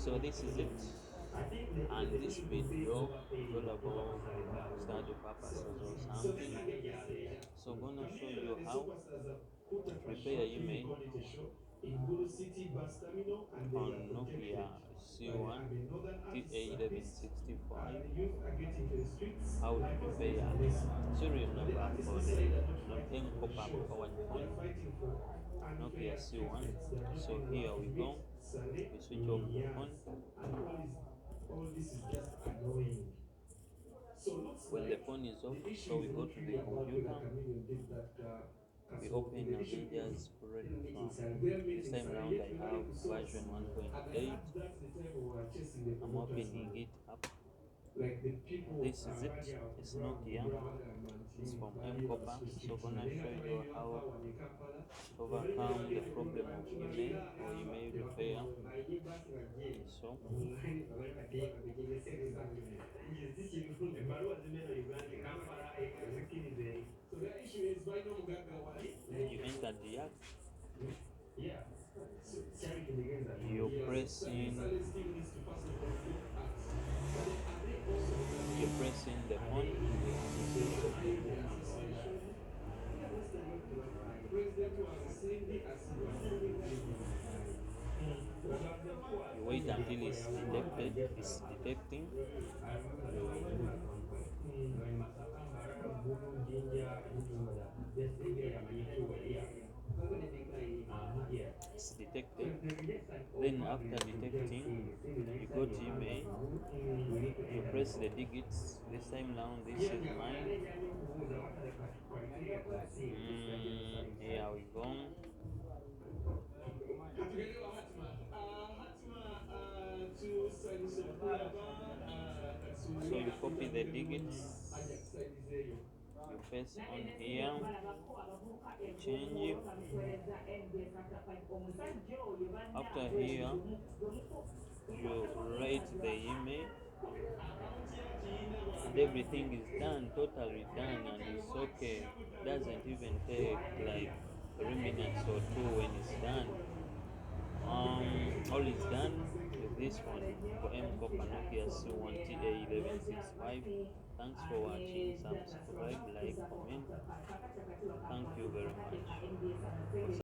So this is it, and this video is all about study purposes or something. So I'm gonna show you how to prepare email on Nokia C1 TA-1165. How to prepare serial number for the M-KOPA powered phone Nokia C1. So here we go. We switch off the phone. When the phone is off, so we go to the computer, we open Avengers platform. This time round I have version 1.8. I'm opening it up. This is it. It's Nokia. It's from M-KOPA. So gonna show you how to overcome the problem of email or email repair. So you enter the app, you press in, the phone, you wait until it's detected, it's detecting. It's detected. Then after detecting, you go to email, you press the digits. This time now this is mine. Here we go. So you copy the digits, you paste on here, change. After here, you write the email, and everything is done, totally done, and it's okay. Doesn't even take like 3 minutes or two when it's done. All is done with this one for M-KOPA Nokia C1 TA-1165. Thanks for watching. Subscribe, like, comment. Thank you very much.